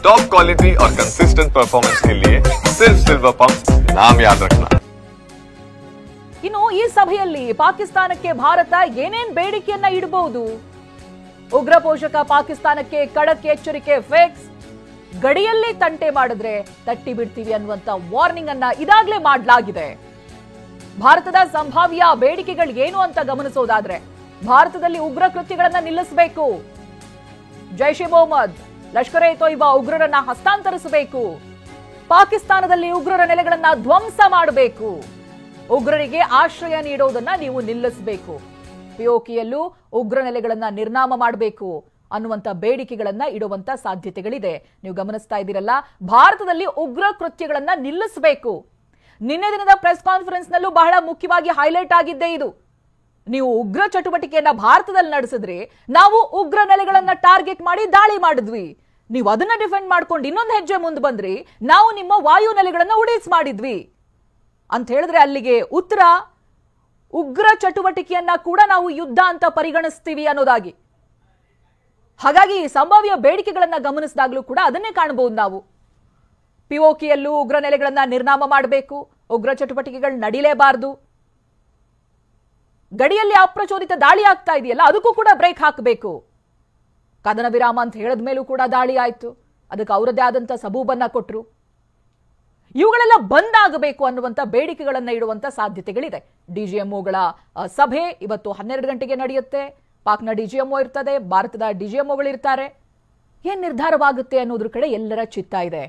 Top quality और consistent performance के लिए सिर्फ सिल्वर पंप नाम याद रखना। ಇನ್ನು ಈ ಸಭೆಯಲ್ಲಿ ಪಾಕಿಸ್ತಾನಕ್ಕೆ ಭಾರತ ಏನೇನ್ ಬೇಡಿಕೆಯನ್ನ ಇಡಬಹುದು? ಉಗ್ರ ಪೋಷಕ ಪಾಕಿಸ್ತಾನಕ್ಕೆ ಖಡಕ್ ಎಚ್ಚರಿಕೆ ಫಿಕ್ಸ್. ಗಡಿಯಲ್ಲಿ ತಂಟೆ ಮಾಡಿದ್ರೆ ತಟ್ಟಿ ಬಿಡ್ತೀವಿ ಅನ್ನುವಂತ ವಾರ್ನಿಂಗ್ ಅನ್ನ ಇದಾಗ್ಲೇ ಮಾಡಲಾಗಿದೆ. ಭಾರತದ ಸಂಭಾವ್ಯ ಬೇಡಿಕೆಗಳು ಏನು ಅಂತ ಗಮನಿಸೋದಾದ್ರೆ, ಭಾರತದಲ್ಲಿ ಉಗ್ರ ಕೃತ್ಯಗಳನ್ನ ನಿಲ್ಲಿಸಬೇಕು, ಜೈಷ್ ಎ ಮೊಹಮ್ಮದ್, ಲಷ್ಕರ್ ಎ ತೊಯ್ಬಾ ಉಗ್ರರನ್ನ ಹಸ್ತಾಂತರಿಸಬೇಕು, ಪಾಕಿಸ್ತಾನದಲ್ಲಿ ಉಗ್ರರ ನೆಲೆಗಳನ್ನ ಧ್ವಂಸ ಮಾಡಬೇಕು, ಉಗ್ರರಿಗೆ ಆಶ್ರಯ ನೀಡೋದನ್ನ ನೀವು ನಿಲ್ಲಿಸಬೇಕು, ಪಿಒಕೆಯಲ್ಲೂ ಉಗ್ರ ನೆಲೆಗಳನ್ನ ನಿರ್ನಾಮ ಮಾಡಬೇಕು ಅನ್ನುವಂತ ಬೇಡಿಕೆಗಳನ್ನ ಇಡುವಂತ ಸಾಧ್ಯತೆಗಳಿದೆ. ನೀವು ಗಮನಿಸ್ತಾ ಇದ್ದೀರಲ್ಲ, ಭಾರತದಲ್ಲಿ ಉಗ್ರ ಕೃತ್ಯಗಳನ್ನ ನಿಲ್ಲಿಸಬೇಕು. ನಿನ್ನೆ ದಿನದ ಪ್ರೆಸ್ ಕಾನ್ಫರೆನ್ಸ್ ನಲ್ಲೂ ಬಹಳ ಮುಖ್ಯವಾಗಿ ಹೈಲೈಟ್ ಆಗಿದ್ದೇ ಇದು. ನೀವು ಉಗ್ರ ಚಟುವಟಿಕೆಯನ್ನ ಭಾರತದಲ್ಲಿ ನಡೆಸಿದ್ರೆ ನಾವು ಉಗ್ರ ನೆಲೆಗಳನ್ನ ಟಾರ್ಗೆಟ್ ಮಾಡಿ ದಾಳಿ ಮಾಡಿದ್ವಿ, ನೀವು ಅದನ್ನ ಡಿಫೆಂಡ್ ಮಾಡ್ಕೊಂಡು ಇನ್ನೊಂದು ಹೆಜ್ಜೆ ಮುಂದೆ ಬಂದ್ರಿ, ನಾವು ನಿಮ್ಮ ವಾಯು ನೆಲೆಗಳನ್ನ ಉಡೀಸ್ ಮಾಡಿದ್ವಿ ಅಂತ ಹೇಳಿದ್ರೆ ಅಲ್ಲಿಗೆ ಉತ್ತರ ಉಗ್ರ ಚಟುವಟಿಕೆಯನ್ನ ಕೂಡ ನಾವು ಯುದ್ಧ ಅಂತ ಪರಿಗಣಿಸ್ತೀವಿ ಅನ್ನೋದಾಗಿ. ಹಾಗಾಗಿ ಸಂಭಾವ್ಯ ಬೇಡಿಕೆಗಳನ್ನ ಗಮನಿಸಿದಾಗ್ಲೂ ಕೂಡ ಅದನ್ನೇ ಕಾಣಬಹುದು ನಾವು. ಪಿಒಕೆಯಲ್ಲೂ ಉಗ್ರ ನೆಲೆಗಳನ್ನ ನಿರ್ನಾಮ ಮಾಡಬೇಕು, ಉಗ್ರ ಚಟುವಟಿಕೆಗಳು ನಡೀಲೇಬಾರದು, ಗಡಿಯಲ್ಲಿ ಅಪ್ರಚೋದಿತ ದಾಳಿ ಆಗ್ತಾ ಇದೆಯಲ್ಲ ಅದಕ್ಕೂ ಕೂಡ ಬ್ರೇಕ್ ಹಾಕಬೇಕು, ಕದನ ವಿರಾಮ ಅಂತ ಹೇಳಿದ ಮೇಲೂ ಕೂಡ ದಾಳಿ ಆಯ್ತು, ಅದಕ್ಕೆ ಅವರದೇ ಆದಂತ ಸಬೂಬನ್ನ ಕೊಟ್ರು. ಇವುಗಳೆಲ್ಲ ಬಂದ್ ಆಗಬೇಕು ಅನ್ನುವಂತ ಬೇಡಿಕೆಗಳನ್ನ ಇಡುವಂತ ಸಾಧ್ಯತೆಗಳಿದೆ. ಡಿಜಿಎಂಒಗಳ ಸಭೆ ಇವತ್ತು 12 ಗಂಟೆಗೆ ನಡೆಯುತ್ತೆ. ಪಾಕ್ನ ಡಿಜಿಎಂಒ ಇರ್ತದೆ, ಭಾರತದ ಡಿಜಿಎಂಒಗಳು ಇರ್ತಾರೆ. ಏನ್ ನಿರ್ಧಾರವಾಗುತ್ತೆ ಅನ್ನೋದ್ರ ಕಡೆ ಎಲ್ಲರ ಚಿತ್ತ ಇದೆ.